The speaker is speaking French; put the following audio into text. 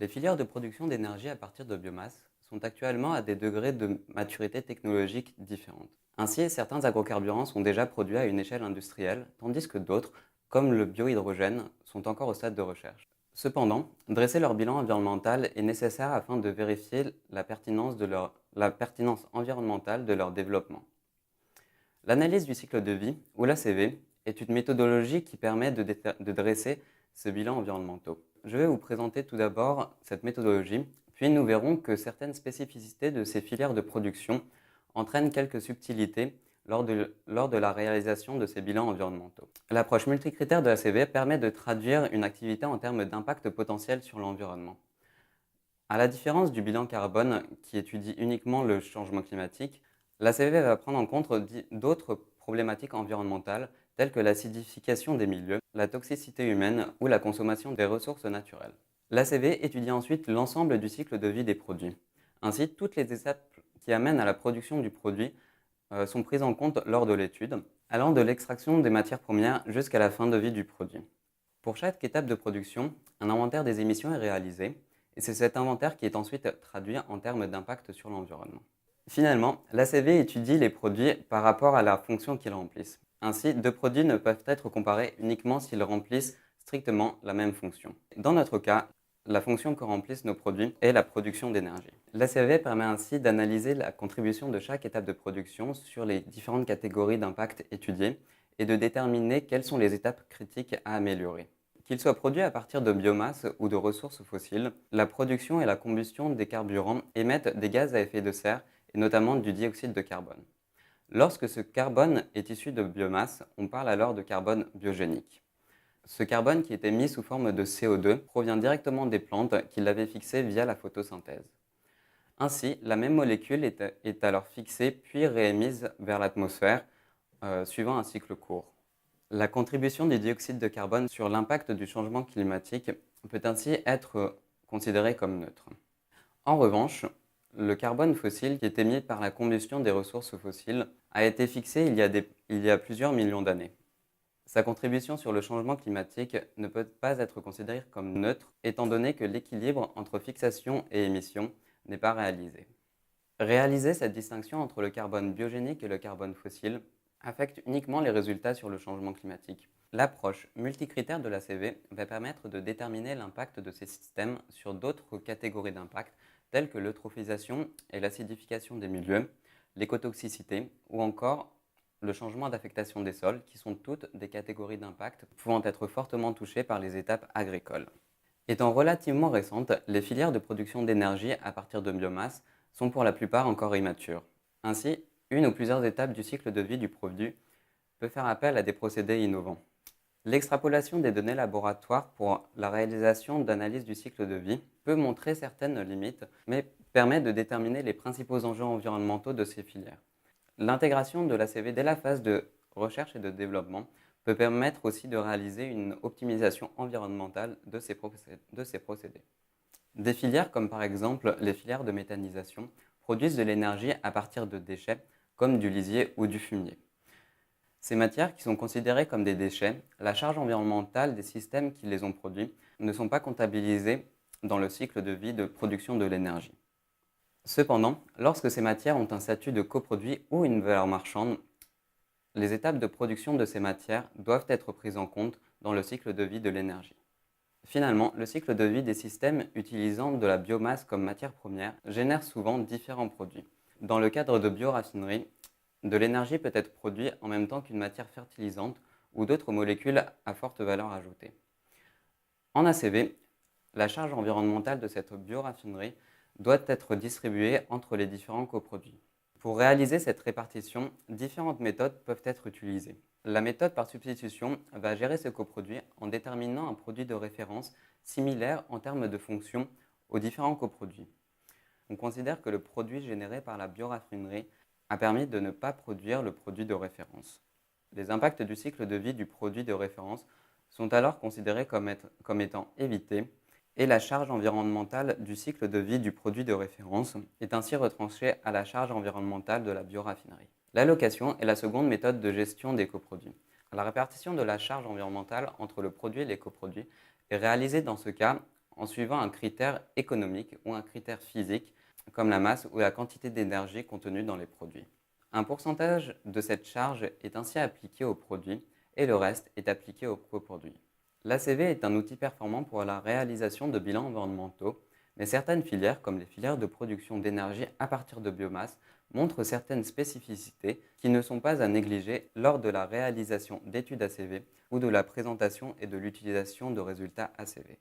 Les filières de production d'énergie à partir de biomasse sont actuellement à des degrés de maturité technologique différents. Ainsi, certains agrocarburants sont déjà produits à une échelle industrielle, tandis que d'autres, comme le biohydrogène, sont encore au stade de recherche. Cependant, dresser leur bilan environnemental est nécessaire afin de vérifier la pertinence environnementale de leur développement. L'analyse du cycle de vie, ou l'ACV, est une méthodologie qui permet de dresser ce bilan environnemental. Je vais vous présenter tout d'abord cette méthodologie, puis nous verrons que certaines spécificités de ces filières de production entraînent quelques subtilités lors de la réalisation de ces bilans environnementaux. L'approche multicritère de l'ACV permet de traduire une activité en termes d'impact potentiel sur l'environnement. À la différence du bilan carbone qui étudie uniquement le changement climatique, l'ACV va prendre en compte d'autres problématiques environnementales telles que l'acidification des milieux, la toxicité humaine ou la consommation des ressources naturelles. L'ACV étudie ensuite l'ensemble du cycle de vie des produits. Ainsi, toutes les étapes qui amènent à la production du produit sont prises en compte lors de l'étude, allant de l'extraction des matières premières jusqu'à la fin de vie du produit. Pour chaque étape de production, un inventaire des émissions est réalisé, et c'est cet inventaire qui est ensuite traduit en termes d'impact sur l'environnement. Finalement, l'ACV étudie les produits par rapport à la fonction qu'ils remplissent. Ainsi, deux produits ne peuvent être comparés uniquement s'ils remplissent strictement la même fonction. Dans notre cas, la fonction que remplissent nos produits est la production d'énergie. L'ACV permet ainsi d'analyser la contribution de chaque étape de production sur les différentes catégories d'impact étudiées et de déterminer quelles sont les étapes critiques à améliorer. Qu'il soit produit à partir de biomasse ou de ressources fossiles, la production et la combustion des carburants émettent des gaz à effet de serre et notamment du dioxyde de carbone. Lorsque ce carbone est issu de biomasse, on parle alors de carbone biogénique. Ce carbone qui est émis sous forme de CO2 provient directement des plantes qui l'avaient fixé via la photosynthèse. Ainsi, la même molécule est alors fixée puis réémise vers l'atmosphère, suivant un cycle court. La contribution du dioxyde de carbone sur l'impact du changement climatique peut ainsi être considérée comme neutre. En revanche, le carbone fossile qui est émis par la combustion des ressources fossiles a été fixé il y a plusieurs millions d'années. Sa contribution sur le changement climatique ne peut pas être considérée comme neutre, étant donné que l'équilibre entre fixation et émission n'est pas réalisé. Réaliser cette distinction entre le carbone biogénique et le carbone fossile affecte uniquement les résultats sur le changement climatique. L'approche multicritère de l'ACV va permettre de déterminer l'impact de ces systèmes sur d'autres catégories d'impact, telles que l'eutrophisation et l'acidification des milieux, l'écotoxicité ou encore le changement d'affectation des sols, qui sont toutes des catégories d'impact pouvant être fortement touchées par les étapes agricoles. Étant relativement récentes, les filières de production d'énergie à partir de biomasse sont pour la plupart encore immatures. Ainsi, une ou plusieurs étapes du cycle de vie du produit peut faire appel à des procédés innovants. L'extrapolation des données laboratoires pour la réalisation d'analyses du cycle de vie peut montrer certaines limites, mais permet de déterminer les principaux enjeux environnementaux de ces filières. L'intégration de l'ACV dès la phase de recherche et de développement peut permettre aussi de réaliser une optimisation environnementale de ces procédés. Des filières comme par exemple les filières de méthanisation produisent de l'énergie à partir de déchets comme du lisier ou du fumier. Ces matières qui sont considérées comme des déchets, la charge environnementale des systèmes qui les ont produits ne sont pas comptabilisées dans le cycle de vie de production de l'énergie. Cependant, lorsque ces matières ont un statut de coproduit ou une valeur marchande, les étapes de production de ces matières doivent être prises en compte dans le cycle de vie de l'énergie. Finalement, le cycle de vie des systèmes utilisant de la biomasse comme matière première génère souvent différents produits. Dans le cadre de bioraffinerie, de l'énergie peut être produite en même temps qu'une matière fertilisante ou d'autres molécules à forte valeur ajoutée. En ACV, la charge environnementale de cette bioraffinerie doit être distribuée entre les différents coproduits. Pour réaliser cette répartition, différentes méthodes peuvent être utilisées. La méthode par substitution va gérer ce coproduit en déterminant un produit de référence similaire en termes de fonction aux différents coproduits. On considère que le produit généré par la bioraffinerie a permis de ne pas produire le produit de référence. Les impacts du cycle de vie du produit de référence sont alors considérés comme étant évités et la charge environnementale du cycle de vie du produit de référence est ainsi retranchée à la charge environnementale de la bioraffinerie. L'allocation est la seconde méthode de gestion des coproduits. La répartition de la charge environnementale entre le produit et les coproduits est réalisée dans ce cas en suivant un critère économique ou un critère physique, comme la masse ou la quantité d'énergie contenue dans les produits. Un pourcentage de cette charge est ainsi appliqué au produit et le reste est appliqué aux coproduits. L'ACV est un outil performant pour la réalisation de bilans environnementaux, mais certaines filières, comme les filières de production d'énergie à partir de biomasse, montrent certaines spécificités qui ne sont pas à négliger lors de la réalisation d'études ACV ou de la présentation et de l'utilisation de résultats ACV.